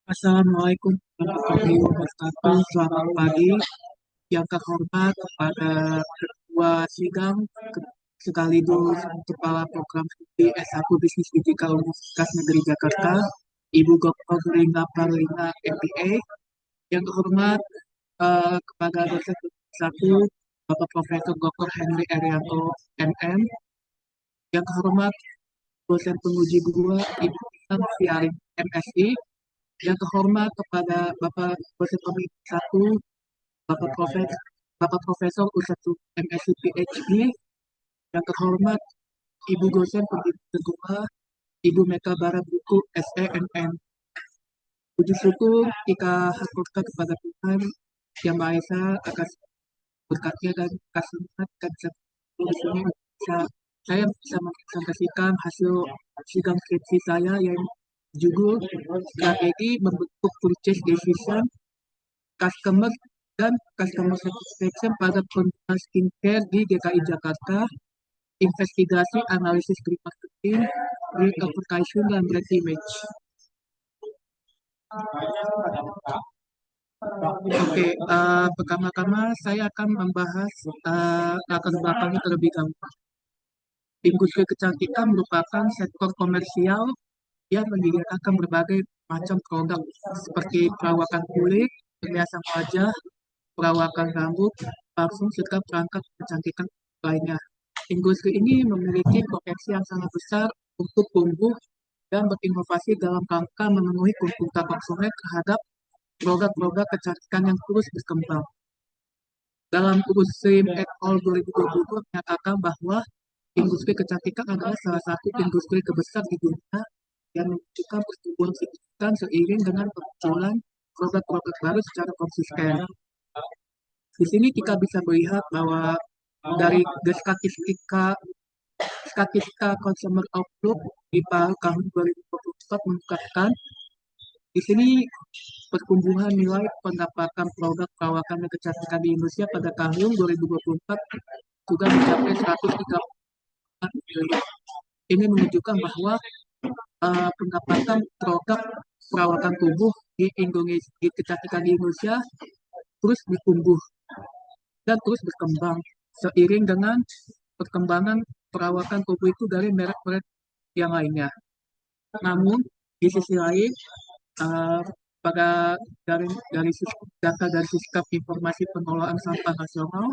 Assalamualaikum warahmatullahi wabarakatuh. Selamat pagi. Yang terhormat kepada Ketua Sidang sekaligus Kepala Program Studi S1 Bisnis Digital Universitas Negeri Jakarta, Ibu Dr. Rina Parlina MPA. Yang terhormat kepada dosen satu Bapak Profesor Dr. Henry Arianto MM. Yang terhormat dosen penguji 2 Ibu Isan Fiarin MSI. Yang terhormat kepada Bapak dosen pembimbing 1 Bapak Profesor U1 MSc PhD. Yang terhormat Ibu dosen pembimbing kedua Ibu Meka Barabuku SENM. Puji syukur kita haturkan kepada Tuhan Yang Maha Esa atas berkatnya dan kasihnya dan di sini saya bisa mempresentasikan hasil sidang skripsi saya yang judul strategi membentuk purchase decision customer dan customer satisfaction pada pengguna skincare di DKI Jakarta, investigasi analisis green marketing, green advertising, dan brand image. Oke, pertama-tama saya akan membahas latar belakangnya terlebih dahulu. Industri kecantikan merupakan sektor komersial yang menyediakan berbagai macam produk seperti perawakan kulit, perhiasan wajah, perawakan rambut, parfum, serta perangkat kecantikan lainnya. Industri ini memiliki potensi yang sangat besar untuk tumbuh dan berinovasi dalam rangka memenuhi tuntutan konsumen terhadap produk-produk kecantikan yang terus berkembang. Dalam Uruslim et al. 2022 menyatakan bahwa industri kecantikan adalah salah satu industri terbesar di dunia yang menunjukkan pertumbuhan signifikan seiring dengan permunculan produk-produk baru secara konsisten. Di sini kita bisa melihat bahwa dari statistika Consumer Outlook di tahun 2024 menunjukkan di sini pertumbuhan nilai pendapatan produk perawakan dan kecantikan di Indonesia pada tahun 2024 juga mencapai 134 triliun. Ini menunjukkan bahwa pendapatan produk perawatan tubuh di Indonesia, di kecantikan di Indonesia terus bertumbuh dan terus berkembang seiring dengan perkembangan perawatan tubuh itu dari merek-merek yang lainnya. Namun di sisi lain, uh, pada dari data dari Sistem Informasi Pengelolaan Sampah Nasional,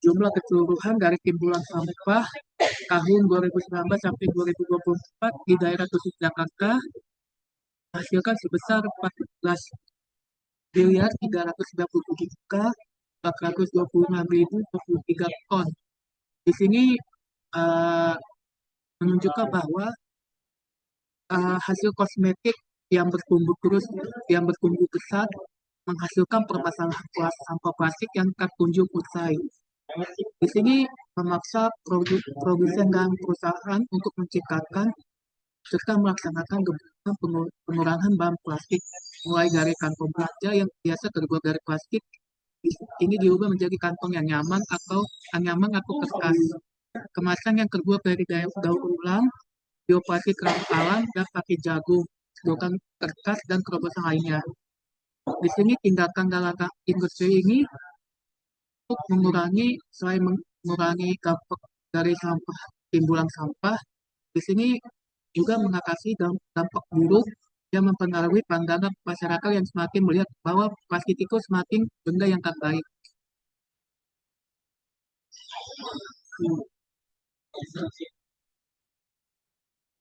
jumlah keseluruhan dari timbulan sampah tahun 2019 sampai 2024 di daerah khusus Jakarta menghasilkan sebesar 14 miliar 397 juta 426.023 ton. Di sini uh, menunjukkan bahwa hasil kosmetik yang bertumbuh terus, yang bertumbuh pesat, menghasilkan permasalahan sampah plastik yang tak kunjung usai. Di sini memaksa produsen dan perusahaan untuk menciptakan serta melaksanakan kebijakan pengurangan bahan plastik, mulai dari kantong belanja yang biasa terbuat dari plastik, ini diubah menjadi kantong yang nyaman atau kertas. Kemasan yang terbuat dari daur ulang, bioplastik rampalan, dan pakai jagung, sedotan kertas, dan terobosan lainnya. Di sini tindakan dalam industri ini untuk selain mengurangi dampak dari timbulan sampah, di sini juga mengatasi dampak buruk yang mempengaruhi pandangan masyarakat yang semakin melihat bahwa plastik itu semakin benda yang tak baik.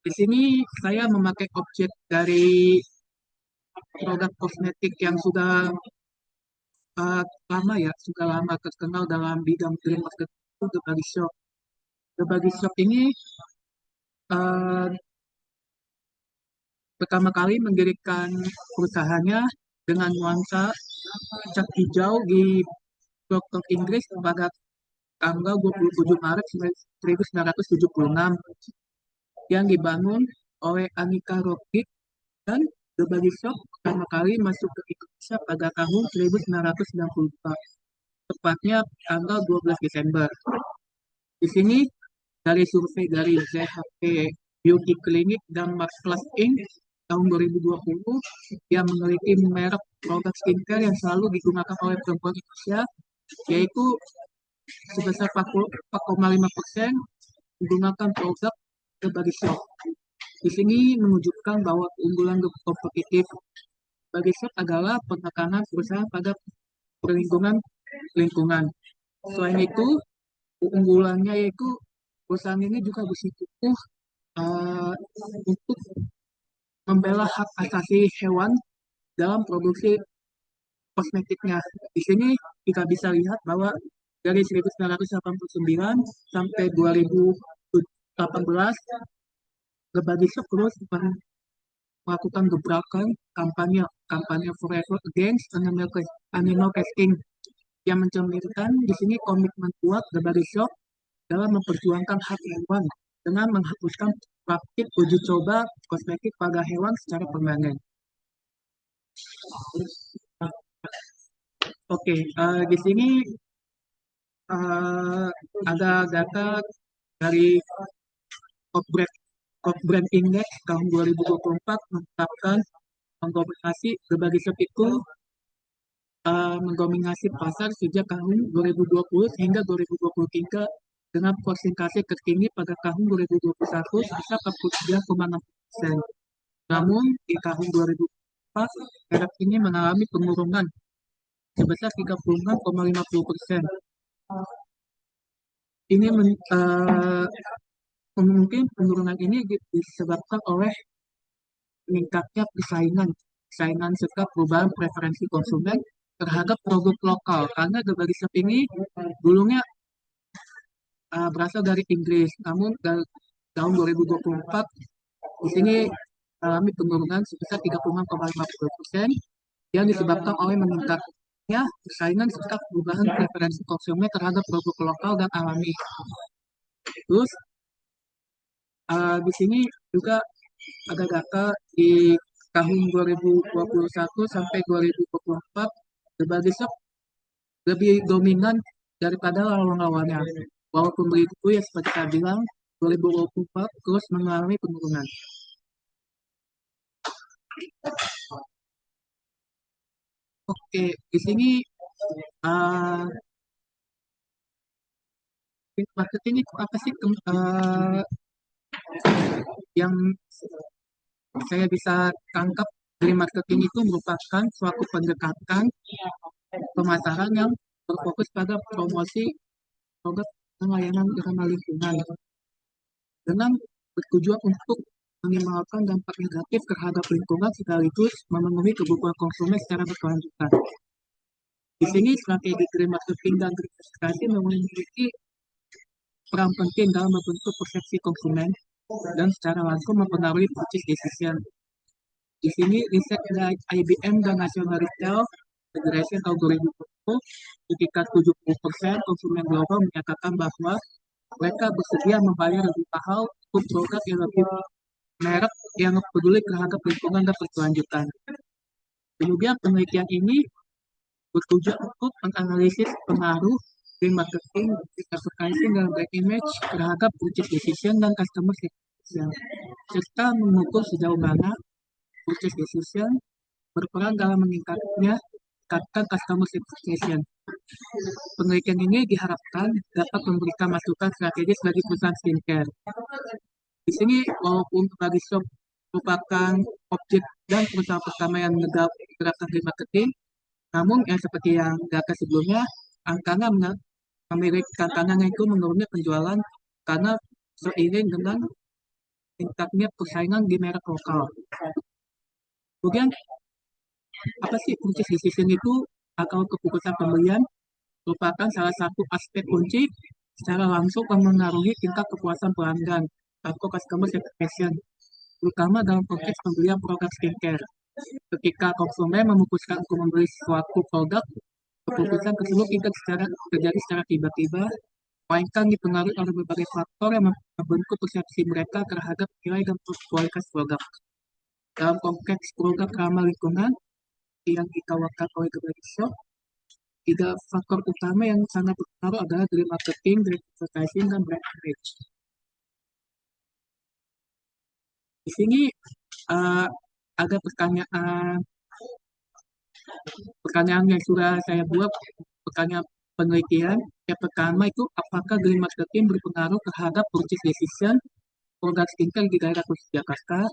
Di sini saya memakai objek dari produk kosmetik yang sudah lama terkenal dalam bidang green marketing, itu The Body Shop. The Body Shop ini uh, pertama kali mendirikan perusahaannya dengan nuansa cat hijau di Brockton, Inggris pada tanggal 27 Maret 1976 yang dibangun oleh Annika Rockit, dan The Body Shop pertama kali masuk ke Indonesia pada tahun 1994, tepatnya tanggal 12 Desember. Di sini dari survei dari ZHP Beauty Clinic dan Max Plus Inc. tahun 2020 yang memiliki merek produk skincare yang selalu digunakan oleh perempuan Indonesia, yaitu sebesar 4,5% menggunakan produk The Body Shop. Di sini menunjukkan bahwa keunggulan kompetitif Body Shop adalah penekanan perusahaan pada perlindungan lingkungan. Selain itu, keunggulannya yaitu perusahaan ini juga bersikukuh uh, untuk membela hak asasi hewan dalam produksi kosmetiknya. Di sini kita bisa lihat bahwa dari 1989 sampai 2018, The Body Shop terus melakukan gebrakan kampanye kampanye Forever Against Animal Testing yang mencerminkan di sini komitmen kuat The Body Shop dalam memperjuangkan hak hewan dengan menghapuskan praktik uji coba kosmetik pada hewan secara permanen. Oke, di sini uh, ada data dari Corp Brand Index tahun 2024 menetapkan mendominasi berbagai shop itu mendominasi pasar sejak tahun 2020 hingga 2023 dengan persentase tertinggi pada tahun 2021 sebesar 43,6%. Namun di tahun 2024 merek ini mengalami penurunan sebesar 36,50%. Ini mungkin penurunan ini disebabkan oleh meningkatnya persaingan serta perubahan preferensi konsumen terhadap produk lokal. Karena The Body Shop ini dulunya berasal dari Inggris, namun dari tahun 2024 di sini alami penurunan sebesar 36,50% yang disebabkan oleh meningkatnya persaingan serta perubahan preferensi konsumen terhadap produk lokal dan alami. Terus di sini juga ada data di tahun 2021 sampai 2024 The Body Shop lebih dominan daripada lawan-lawannya. Walaupun begitu ya seperti saya bilang 2024 terus mengalami penurunan. Oke, di sini uh, marketing itu apa sih yang saya bisa tangkap dari marketing itu merupakan suatu pendekatan pemasaran yang berfokus pada promosi produk dan layanan ramah lingkungan dengan bertujuan untuk minimalkan dampak negatif terhadap lingkungan sekaligus memenuhi kebutuhan konsumen secara berkelanjutan. Di sini strategi green marketing dan diversifikasi memiliki peran penting dalam membentuk persepsi konsumen dan secara langsung mempengaruhi purchase decision. Di sini riset dari IBM dan National Retail Federation tahun 2020 sekitar 70% konsumen global menyatakan bahwa mereka bersedia membayar lebih mahal untuk produk yang lebih merek yang peduli terhadap lingkungan dan berkelanjutan. Kemudian penelitian ini bertujuan untuk menganalisis pengaruh green marketing, advertising, dan brand image terhadap purchase decision dan customer satisfaction, serta mengukur sejauh mana purchase decision berperan dalam meningkatkan customer satisfaction. Penelitian ini diharapkan dapat memberikan masukan strategis bagi perusahaan skincare. Di sini, walaupun Body Shop merupakan objek dan perusahaan pertama yang menerapkan green marketing, namun yang seperti yang data sebelumnya, angkanya memiliki tantangan itu menurunnya penjualan karena seiring dengan tingkatnya persaingan di merek lokal. Kemudian, apa sih purchase decision itu atau keputusan pembelian merupakan salah satu aspek kunci secara langsung memengaruhi tingkat kepuasan pelanggan atau customer satisfaction, terutama dalam konteks pembelian produk skincare. Ketika konsumen memutuskan untuk membeli suatu produk, keputusan tersebut tidak terjadi secara tiba-tiba, melainkan dipengaruhi oleh berbagai faktor yang membentuk persepsi mereka terhadap nilai dan kualitas produk. Dalam konteks produk ramah lingkungan yang ditawarkan oleh The Body Shop, tiga faktor utama yang sangat berpengaruh adalah green marketing, green advertising, dan brand image. Di sini ada pertanyaan yang sudah saya buat, pertanyaan penelitian. Yang pertama itu, apakah green marketing berpengaruh terhadap purchase decision produk skincare di daerah khusus Jakarta?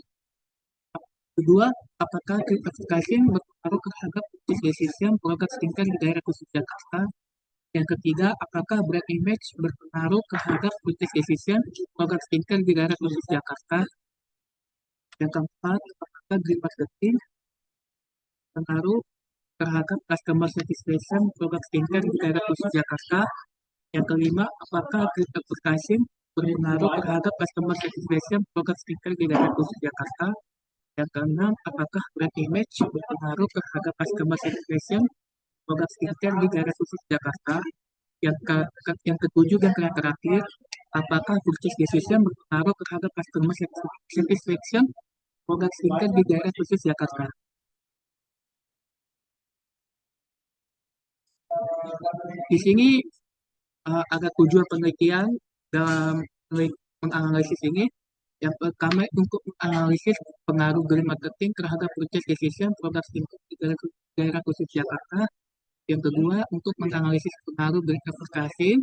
Kedua, apakah green advertising berpengaruh terhadap purchase decision produk skincare di daerah khusus Jakarta? Yang ketiga, apakah brand image berpengaruh terhadap purchase decision produk skincare di daerah khusus Jakarta? Yang keempat, apakah green marketing berpengaruh terhadap customer satisfaction produk skincare di daerah khusus Jakarta? Yang kelima, apakah green advertising berpengaruh terhadap customer satisfaction produk skincare di daerah khusus Jakarta? Yang keenam, apakah brand image berpengaruh terhadap customer satisfaction produk skincare di daerah khusus Jakarta? Yang ketujuh dan yang terakhir, apakah purchase decision berpengaruh terhadap customer satisfaction produk skincare di daerah khusus Jakarta? Di sini ada tujuan penelitian dalam menganalisis ini. Yang pertama untuk menganalisis pengaruh green marketing terhadap purchase decision produk skincare di daerah khusus Jakarta. Yang kedua untuk menganalisis pengaruh green advertising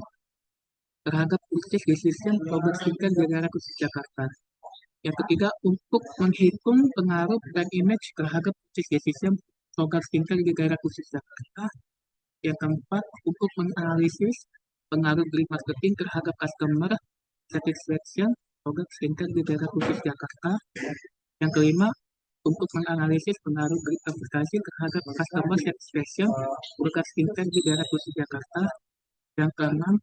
terhadap purchase decision produk skincare di daerah khusus Jakarta. Yang ketiga untuk menghitung pengaruh brand image terhadap purchase decision produk skincare di daerah khusus Jakarta. Yang keempat untuk menganalisis pengaruh green marketing terhadap customer satisfaction produk skincare di daerah khusus Jakarta. Yang kelima, untuk menganalisis pengaruh green advertising terhadap customer satisfaction produk skincare di daerah khusus Jakarta. Yang keenam,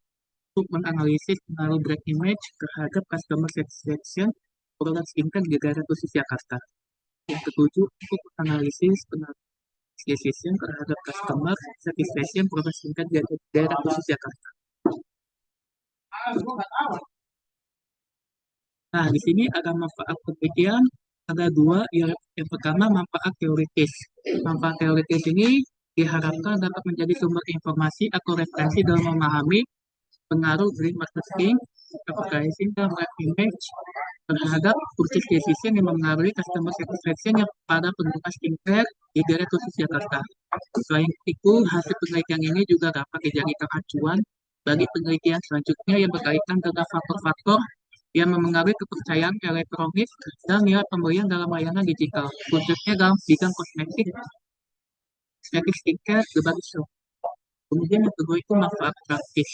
untuk menganalisis pengaruh brand image terhadap customer satisfaction produk skincare di daerah khusus Jakarta. Yang ketujuh, untuk menganalisis pengaruh decision terhadap customer satisfaction produk skincare di daerah khusus Jakarta. Nah, di sini ada manfaat penelitian, ada dua. Yang pertama, manfaat teoritis. Manfaat teoritis ini diharapkan dapat menjadi sumber informasi atau referensi dalam memahami pengaruh green marketing, advertising, dan brand image terhadap purchase decision yang mempengaruhi customer satisfaction yang pada pengguna skincare di daerah khusus Jakarta. Selain itu, hasil penelitian ini juga dapat dijadikan acuan bagi penelitian selanjutnya yang berkaitan dengan faktor-faktor yang memengaruhi kepercayaan elektronik dan nilai pembelian dalam layanan digital, khususnya dalam bidang kosmetik skincare berbagai show. Kemudian yang kedua itu manfaat praktis.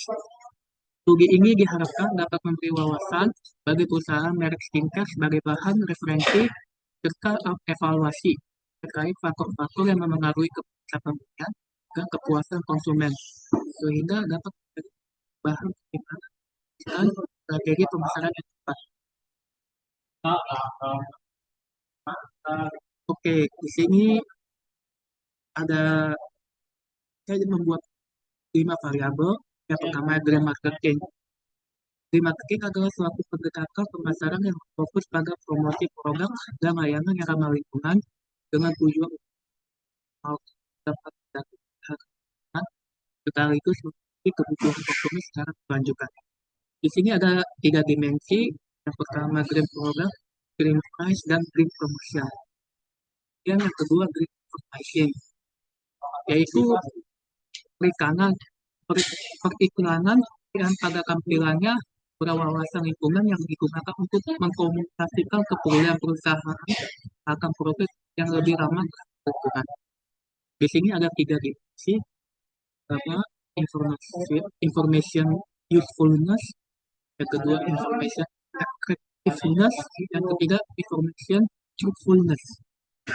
Studi ini diharapkan dapat memberi wawasan bagi perusahaan merek skincare sebagai bahan referensi serta evaluasi terkait faktor-faktor yang memengaruhi kepuasan pembelian dan kepuasan konsumen, sehingga dapat menjadi bahan pertimbangan dan strategi pemasaran yang tepat. Oke, di sini ada saya membuat 5 variabel. Yang pertama, green marketing. Green marketing adalah suatu pendekatan pemasaran yang fokus pada promosi produk dan layanan yang ramah lingkungan dengan tujuan dapat meningkatkan sekaligus memenuhi kebutuhan konsumen secara berkelanjutan. Di sini ada 3 dimensi. Yang pertama, green product, green price, dan green promotion. Yang kedua, green advertising, yaitu periklanan yang pada tampilannya berwawasan lingkungan yang digunakan untuk mengkomunikasikan keperluan perusahaan akan produk yang lebih ramah terhadap lingkungan. Di sini ada 3 dimensi, pertama information usefulness, yang kedua information effectiveness, yang ketiga information truthfulness.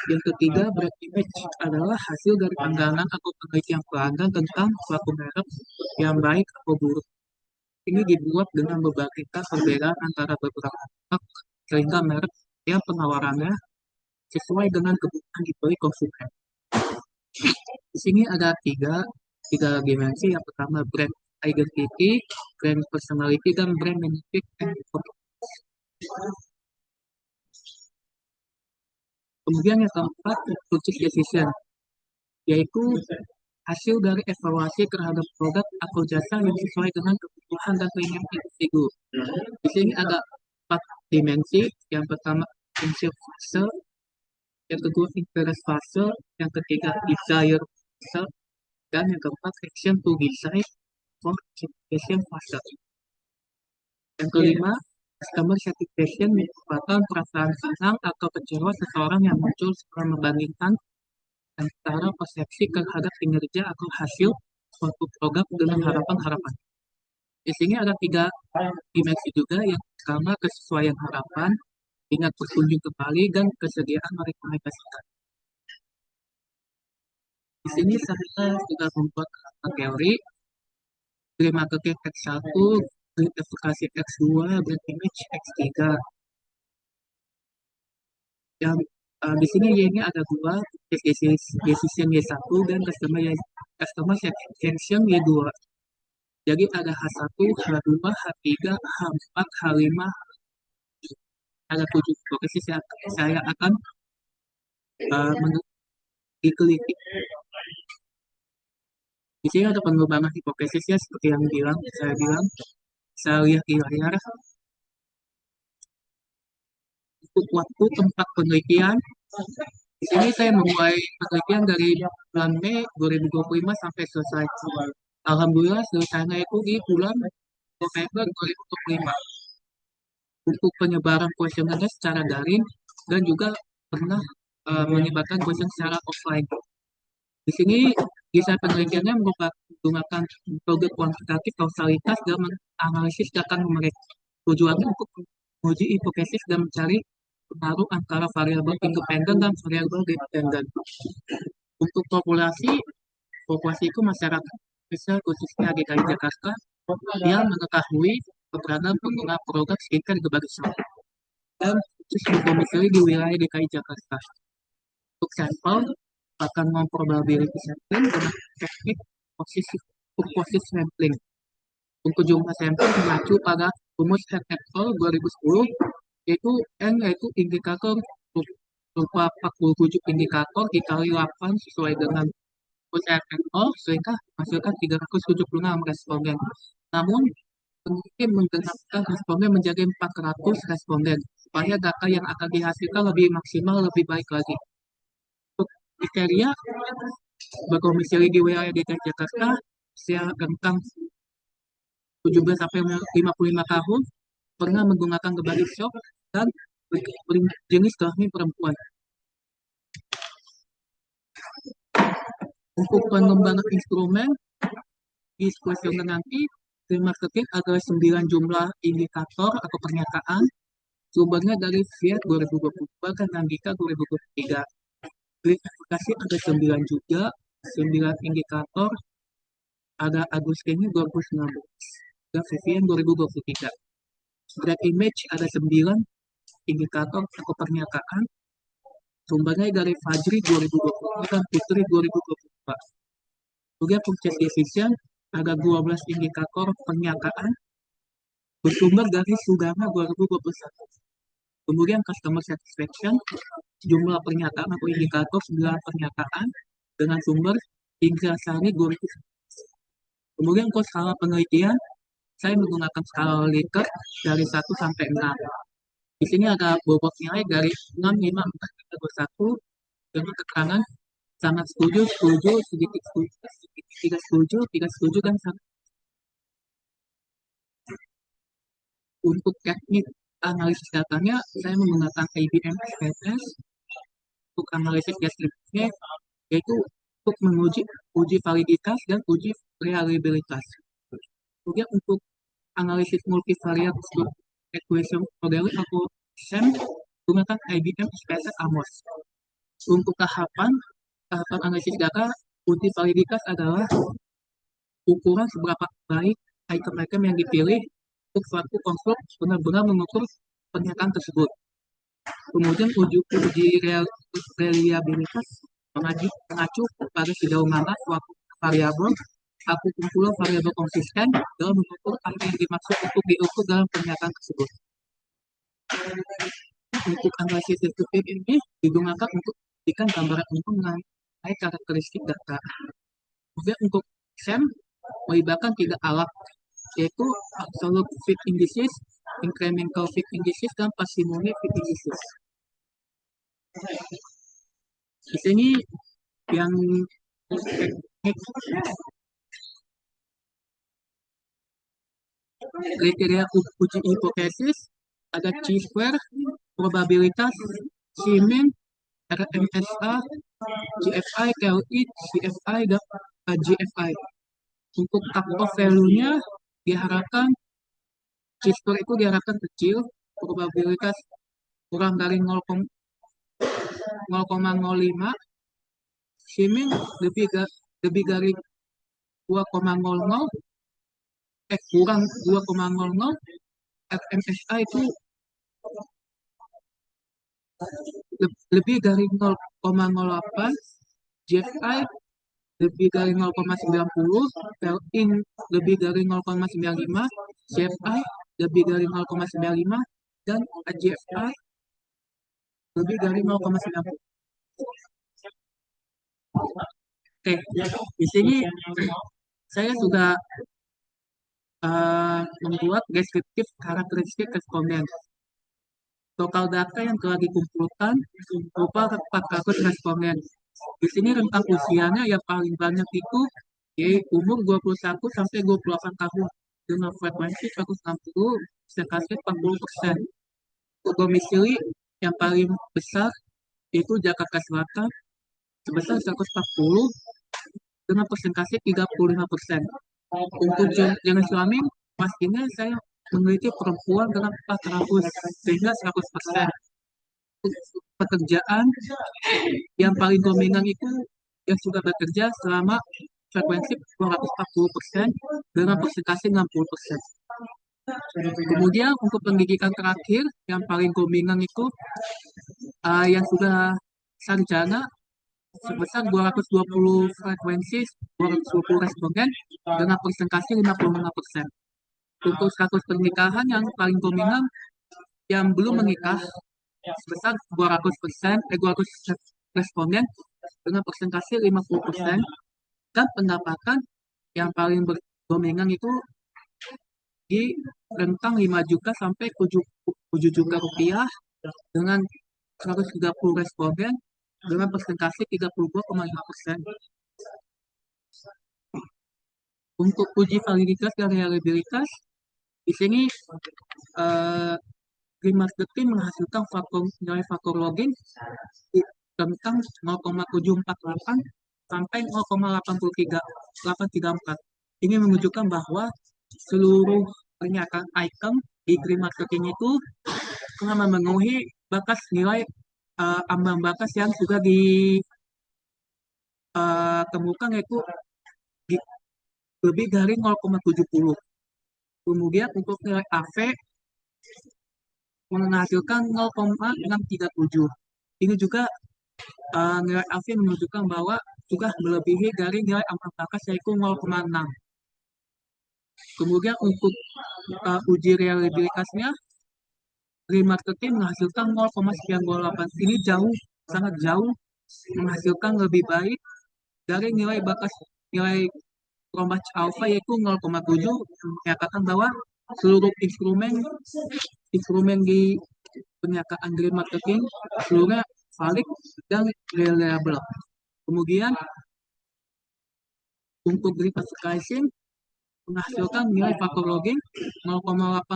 Yang ketiga, brand image adalah hasil dari pandangan atau penelitian pelanggan tentang suatu merek yang baik atau buruk. Ini dibuat dengan berbagai perbedaan antara beberapa merek, sehingga merek yang penawarannya sesuai dengan kebutuhan dibeli konsumen. Di sini ada tiga dimensi. Yang pertama, brand identity, brand personality, dan brand benefit and performance. Kemudian yang keempat, purchase decision, yaitu hasil dari evaluasi terhadap produk atau jasa yang sesuai dengan kebutuhan dan keinginan individu. Di sini ada 4 dimensi. Yang pertama, initial fase, yang kedua interest fase, yang ketiga desire fase, dan yang keempat action to decide for satisfaction fase. Yang kelima, customer satisfaction merupakan perasaan senang atau kecewa seseorang yang muncul setelah membandingkan antara persepsi terhadap kinerja atau hasil suatu produk dengan harapan-harapan. Di sini ada tiga dimensi juga, yang pertama kesesuaian harapan, ingat berkunjung kembali, dan kesediaan merekomendasikan. Di sini saya sudah membuat teori Green Marketing X1, Green Advocacy X2, Green Image X3. Yang di sini Y-nya ada dua, decision Y1 dan customer satisfaction Y2. Jadi ada H1, H2, H3, H4, H5, ada 7. Oke, saya akan diteliti. Di sini ada pengembangan hipotesis ya, seperti yang saya bilang, saya lihat di layar. Untuk waktu tempat penelitian, di sini saya memulai penelitian dari bulan Mei 2025 sampai selesai. Alhamdulillah selesainya itu di bulan November 2025. Untuk penyebaran kuesionernya secara daring dan juga pernah menyebarkan kuesioner secara offline. Di sini desain penelitiannya menggunakan metode kuantitatif kausalitas dan menganalisis data numerik. Tujuannya untuk menguji hipotesis dan mencari pengaruh antara variabel independen dan variabel dependen. Untuk populasi itu masyarakat besar khususnya DKI Jakarta yang mengetahui keberadaan pengguna produk skincare di berbagai sektor dan khusus domisili di wilayah DKI Jakarta. Untuk sampel akan memprobability sampling dengan teknik positive sampling. Untuk jumlah sampel mengacu pada rumus Hertz 2010, yaitu N yaitu indikator berupa 47 indikator dikali 8 sesuai dengan rumus Hertz sehingga menghasilkan 376 responden. Namun peneliti menggenapkan responden menjadi 400 responden supaya data yang akan dihasilkan lebih maksimal, lebih baik lagi. Untuk kriteria berdomisili di wilayah DKI Jakarta, usia rentang 17 sampai 55 tahun, pernah menggunakan berbagai shock dan jenis kelamin perempuan. Untuk pengembangan instrumen di kuesioner nanti, Green Marketing ada 9 jumlah indikator atau pernyataan, sumbernya dari Fiat 2022 dan Nandika 2023. Green Advocacy ada 9 juga, 9 indikator, ada Agustinus 2019 dan Vivian 2023. Green Image ada 9 indikator atau pernyataan, sumbernya dari Fajri 2020 dan Putri 2024. Kemudian purchase decision ada 12 indikator pernyataan bersumber dari Sugana 2021. Kemudian customer satisfaction, jumlah pernyataan atau indikator 9 pernyataan dengan sumber Indrasari 2019. Kemudian untuk skala penelitian, saya menggunakan skala Likert dari 1 sampai 6. Di sini ada bobot nilai dari 6, 5, 4, 3, 2, 1 dengan keterangan sangat setuju, sedikit setuju, tidak setuju, dan sangat. Untuk teknik analisis datanya, saya menggunakan IBM SPSS untuk analisis deskripsinya, yaitu untuk menguji validitas dan uji reliabilitas. Kemudian untuk analisis multivariate equation modeling atau SEM, menggunakan IBM SPSS Amos. Untuk tahapan analisis data, uji validitas adalah ukuran seberapa baik item-item yang dipilih untuk suatu konstruk benar-benar mengukur pernyataan tersebut. Kemudian uji reliabilitas mengacu pada sejauh mana suatu variabel atau kumpulan variabel konsisten dalam mengukur apa yang dimaksud untuk diukur dalam pernyataan tersebut. Untuk analisis deskriptif ini digunakan untuk memberikan gambaran umum mengenai karakteristik data. Kemudian untuk SEM melibatkan 3 alat, yaitu absolute fit indices, incremental fit indices, dan parsimony fit indices. Di sini yang teknik kriteria uji hipotesis ada chi-square, probabilitas, Siemens, RMSA, GFI, KLI, CFI, dan GFI. Untuk cut-off value-nya diharapkan chi-square itu diharapkan kecil, probabilitas kurang dari 0,05, Siemens lebih dari 2,00, kurang 2,00, RMSA itu lebih dari 0,08, GFI lebih dari 0,90, in lebih dari 0,95, CFI lebih dari 0,95, dan AGFI lebih dari 0,90. Oke, di sini saya sudah membuat deskriptif karakteristik responden. Total data yang telah dikumpulkan berupa 400 responden. Di sini rentang usianya yang paling banyak itu yaitu umur 21 sampai 28 tahun dengan frekuensi 160, persentase 40%. Untuk domisili yang paling besar yaitu Jakarta Selatan sebesar 140 dengan persentase 35%. Untuk jenis kelamin, pastinya saya memiliki perempuan dengan 400 sehingga 100%. Pekerjaan yang paling dominan itu yang sudah bekerja selama frekuensi 240% dengan persentase 60%. Kemudian untuk pendidikan terakhir yang paling dominan itu yang sudah sarjana sebesar 220 frekuensi, 220 responden dengan persentase 55%. Untuk status pernikahan yang paling dominan yang belum menikah sebesar 200 responden dengan persentase 50%, dan pendapatan yang paling dominan itu di rentang 5 juta sampai 7 juta rupiah dengan 130 responden dengan persentase 32,5%. Untuk uji validitas dan reliabilitas, di sini Green Marketing menghasilkan nilai faktor login tentang 0,748 sampai 0,834. Ini menunjukkan bahwa seluruh pernyataan item di Green Marketing itu telah memenuhi batas nilai ambang batas yang sudah ditemukan yaitu lebih dari 0,70. Kemudian untuk nilai AV menghasilkan 0,637. Ini juga nilai AV menunjukkan bahwa sudah melebihi dari nilai ambang batas yaitu 0,6. Kemudian untuk uji reliabilitasnya, Green Marketing menghasilkan 0,928. Ini sangat jauh menghasilkan lebih baik dari nilai batas nilai Cronbach alpha yaitu 0,7, menyatakan bahwa seluruh instrumen di pernyataan Green Marketing seluruhnya valid dan reliable. Kemudian untuk Green Advertising menghasilkan nilai faktor login 0,809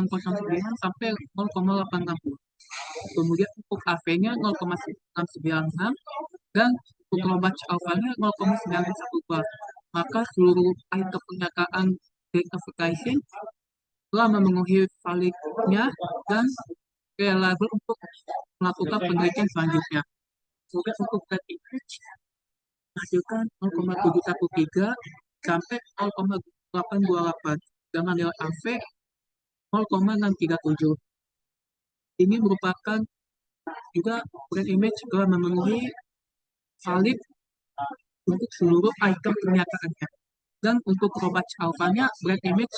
sampai 0,860. Kemudian untuk AV-nya 0,696 dan untuk Cronbach alpha-nya 0,912. Maka seluruh item pernyataan Green Advertising telah memenuhi validnya dan reliable untuk melakukan penelitian selanjutnya. Kemudian untuk red image menghasilkan 0,713 sampai 0,828 dengan nilai AV 0,637. Ini merupakan juga brand image telah memenuhi valid untuk seluruh item pernyataannya. Dan untuk Cronbach alpha-nya brand image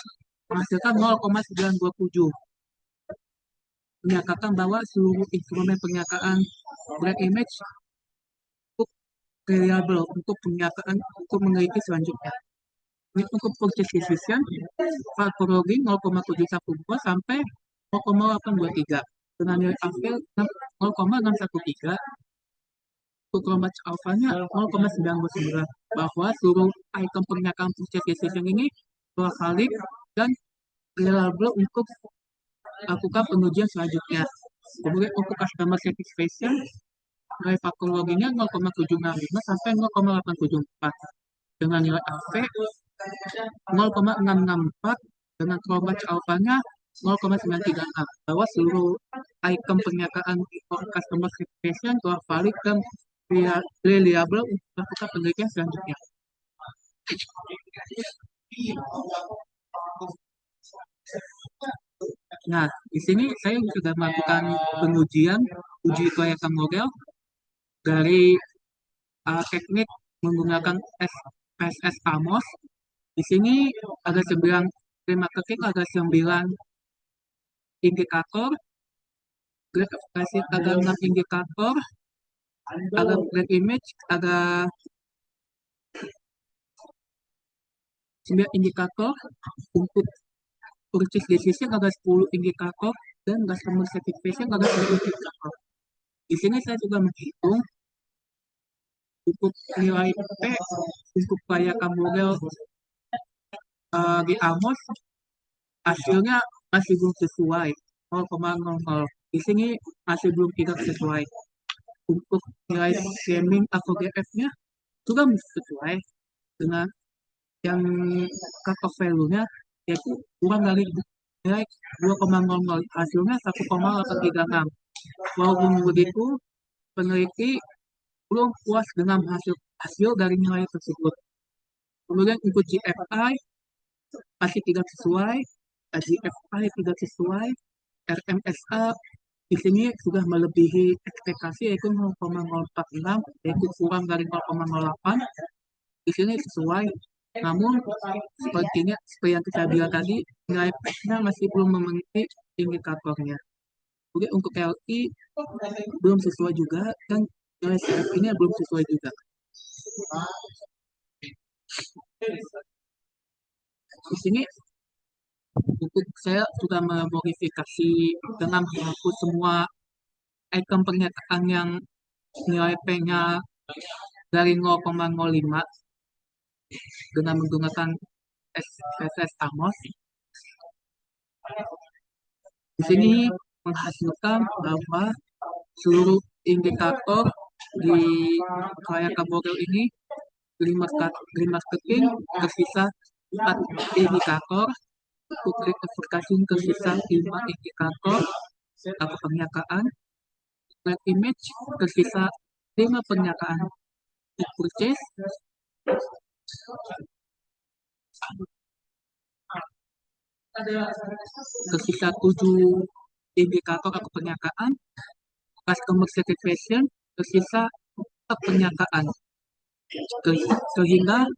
menghasilkan 0,927. Menyatakan bahwa seluruh instrumen pernyataan brand image untuk reliable untuk pernyataan untuk meneliti selanjutnya. Ini untuk purchase decision, faktor login 0,712 sampai 0,823 dengan nilai AV 0,613. untuk Chromebooks Alpha-nya 0,99, bahwa seluruh item pernyataan purchase decision ini telah valid dan reliable untuk lakukan pengujian selanjutnya. Kemudian untuk customer satisfaction, nilai faktor loginnya 0,765 sampai 0,874. Dengan nilai AV 0,664, dengan Chromebooks Alpha-nya 0,936, bahwa seluruh item pernyataan customer satisfaction telah valid dan reliable untuk melakukan penelitian selanjutnya. Nah, di sini saya sudah melakukan pengujian uji kelayakan model dari teknik menggunakan PSS Amos. Di sini ada 9 marketing, ada 9 indikator, grade efficacy ada 6 indikator, ada brand image, ada 9 indikator, untuk purchase decision ada 10 indikator, dan customer satisfaction ada 10 indikator. Di sini saya juga menghitung untuk nilai P untuk kelayakan model di Amos, hasilnya masih belum sesuai, 0,00. Di sini masih belum tidak sesuai. Untuk nilai shaming atau GF-nya juga sesuai dengan yang cut-off value-nya, yaitu kurang dari nilai 2,00, hasilnya 1,836. Walaupun begitu, peneliti belum puas dengan hasil dari nilai tersebut. Kemudian untuk GFI masih tidak sesuai, GFI tidak sesuai, RMSA di sini sudah melebihi ekspektasi, yaitu 0,046, yaitu kurang dari 0,08. Di sini sesuai, namun seperti yang kita bilang tadi, nilai P-nya masih belum memenuhi indikatornya. Kemudian untuk LI belum sesuai juga, dan nilai CFI-nya belum sesuai juga. Di sini untuk saya sudah memodifikasi dengan menghapus semua item pernyataan yang nilai P-nya dari 0,05 dengan menggunakan PSS Amos. Di sini menghasilkan bahwa seluruh indikator di kelayakan model ini 5 marketing tersisa 4 indikator, untuk rate advertising tersisa 5 indikator atau pernyataan, brand image tersisa 5 pernyataan, untuk purchase tersisa 7 indikator atau pernyataan, customer satisfaction tersisa 4 pernyataan, sehingga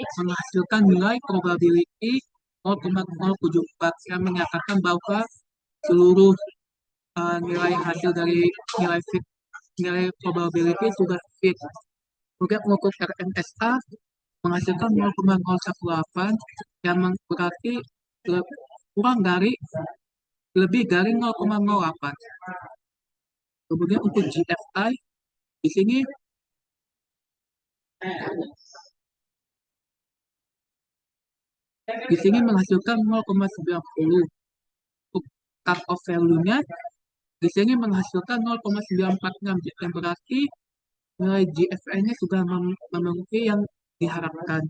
menghasilkan nilai probability 0,074 yang menyatakan bahwa seluruh nilai hasil dari nilai probability sudah fit. Kemudian untuk RMSA menghasilkan 0,018 yang berarti kurang dari lebih dari 0,08. Kemudian untuk GFI di sini menghasilkan 0,90. Untuk cut off value-nya di sini menghasilkan 0,946, yang berarti nilai GFI-nya sudah memenuhi yang diharapkan.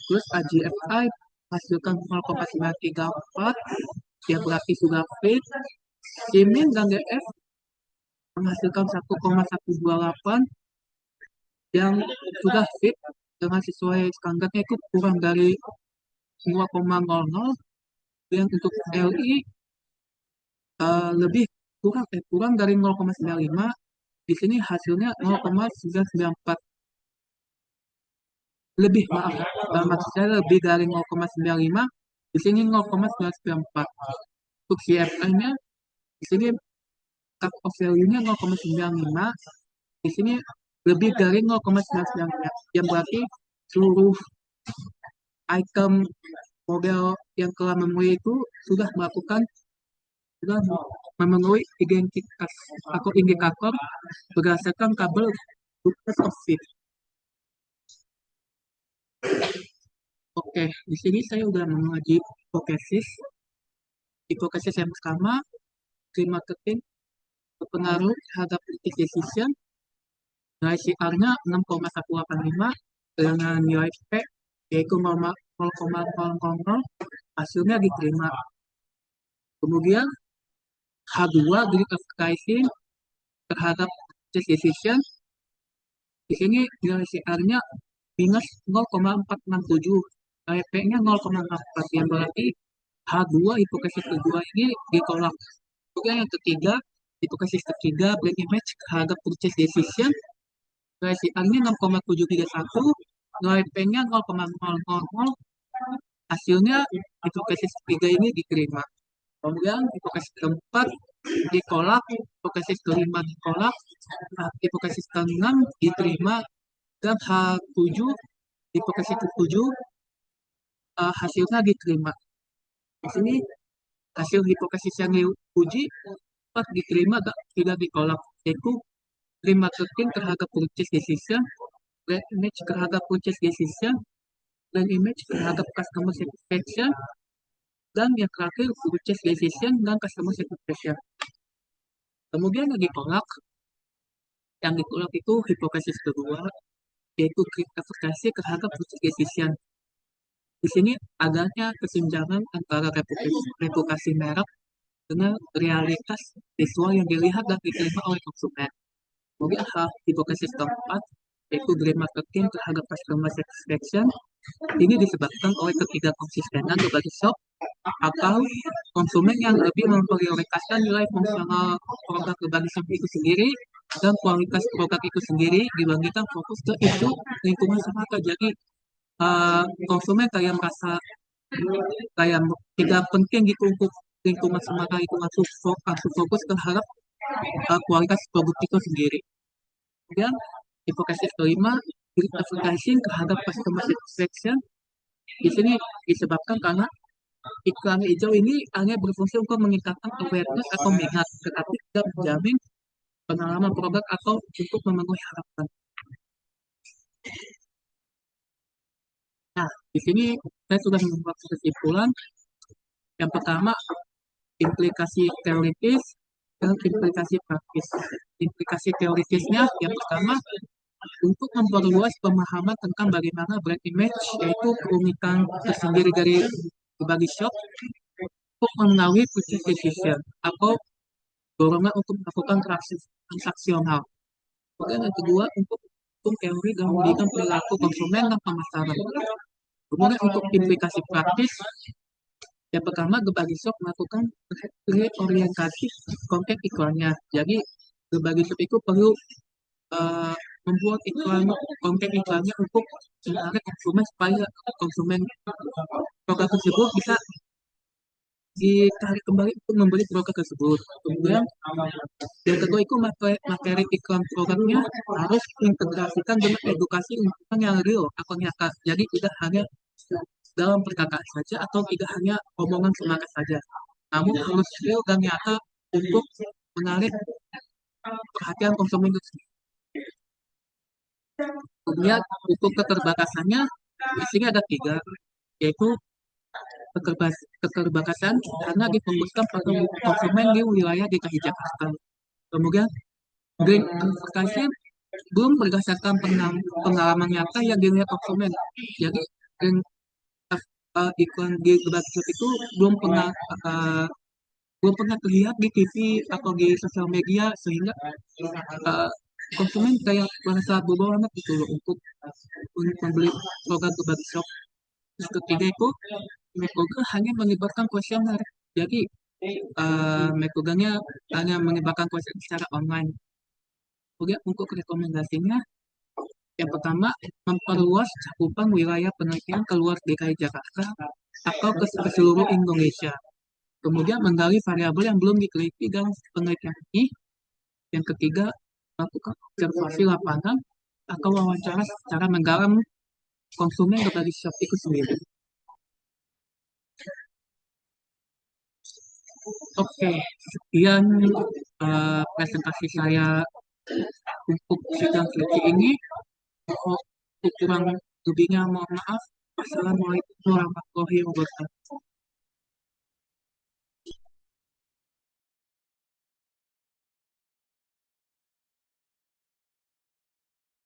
Terus AGFI menghasilkan 0,934, yang berarti sudah fit. Simin dan GF menghasilkan 1,128 yang sudah fit dengan sesuai standarnya, itu kurang dari 2,00. Yang untuk LI lebih kurang dari 0,95. Di sini hasilnya 0,994. Maksud saya lebih dari 0,95. Di sini 0,994. Untuk CFI-nya di sini cut off value-nya 0,95. Di sini lebih dari 0,995, yang berarti seluruh item model yang telah memenuhi itu sudah memenuhi identitas atau indikator berdasarkan tabel Lucas of Fit. Oke, di sini saya udah mengaji hipotesis. Hipotesis yang pertama, green marketing berpengaruh terhadap politik decision. Nilai CR-nya 6,185 dengan nilai P yaitu 0,000, hasilnya diterima. Kemudian H2 green advertising terhadap purchase decision. Di sini nilai CR-nya minus 0,467, nilai P-nya 0,44, yang berarti H2 hipotesis kedua ini ditolak. Kemudian yang ketiga, hipotesis ketiga brand image terhadap purchase decision, nilai CR-nya 6,731, nilai P-nya 0,000, hasilnya hipotesis ketiga ini diterima. Kemudian hipotesis keempat ditolak, hipotesis kelima ditolak, hipotesis keenam diterima, dan H7 hipotesis ketujuh hasilnya diterima. Di sini hasil hipotesis yang diuji dapat diterima dan tidak ditolak, yaitu green marketing terhadap purchase decision, brand image terhadap purchase decision, brand image terhadap customer satisfaction, dan yang terakhir purchase decision dan customer satisfaction. Kemudian yang ditolak itu hipotesis kedua, yaitu green advertising terhadap purchase decision. Di sini adanya kesenjangan antara reputasi merek dengan realitas visual yang dilihat dan diterima oleh konsumen. Kemudian hipotesis keempat, yaitu green marketing terhadap customer satisfaction, ini disebabkan oleh ketidakkonsistenan berbagai shop atau konsumen yang lebih memprioritaskan nilai fungsional produk berbagai shop itu sendiri dan kualitas produk itu sendiri dibandingkan fokus ke isu lingkungan semata. Jadi konsumen kayak merasa kayak tidak penting gitu untuk lingkungan semata, itu langsung fokus terhadap kualitas produk itu sendiri. Kemudian hipotesis kelima, advertising terhadap customer satisfaction. Di sini disebabkan karena iklan hijau ini hanya berfungsi untuk meningkatkan awareness atau minat, tetapi tidak menjamin pengalaman produk atau untuk memenuhi harapan. Nah, di sini saya sudah membuat kesimpulan. Yang pertama, implikasi teoritis dan implikasi praktis. Implikasi teoritisnya yang pertama, untuk memperluas pemahaman tentang bagaimana brand image, yaitu keunikan tersendiri dari berbagai shop, untuk mengetahui purchase decision atau dorongan untuk melakukan transaksional. Kemudian yang kedua, untuk teori dan memberikan perilaku konsumen dan pemasaran. Kemudian untuk implikasi praktis, yang pertama, berbagai shop melakukan reorientasi konten iklannya. Jadi, berbagai shop itu perlu membuat konten iklannya untuk menarik konsumen supaya konsumen produk tersebut bisa ditarik kembali untuk membeli produk tersebut. Kemudian yang kedua itu materi iklan produknya harus integrasikan dengan edukasi lingkungan yang real atau nyata. Jadi tidak hanya dalam perkataan saja atau tidak hanya omongan semangat saja, namun harus real dan nyata untuk menarik perhatian konsumen itu. Kemudian untuk keterbatasannya di sini ada tiga, yaitu keterbatasan karena difokuskan pada konsumen di wilayah DKI Jakarta. Kemudian green advertising belum berdasarkan pengalaman nyata yang dilihat konsumen. Jadi green iklan di berbagai shop itu belum pernah terlihat di TV atau di sosial media, sehingga konsumen kayak merasa bodoh amat gitu loh untuk membeli produk berbagai shop. Yang ketiga itu metode hanya melibatkan kuesioner. Jadi metodenya hanya melibatkan kuesioner secara online. Kemudian untuk rekomendasinya, yang pertama, memperluas cakupan wilayah penelitian keluar DKI Jakarta atau ke seluruh Indonesia. Kemudian menggali variabel yang belum diteliti dalam penelitian ini. Yang ketiga, melakukan observasi lapangan atau wawancara secara mendalam konsumen berbagai shop itu sendiri. Oke, sekian presentasi saya Untuk sidang skripsi ini, mohon kurang lebihnya mohon maaf. Wassalamualaikum warahmatullahi wabarakatuh.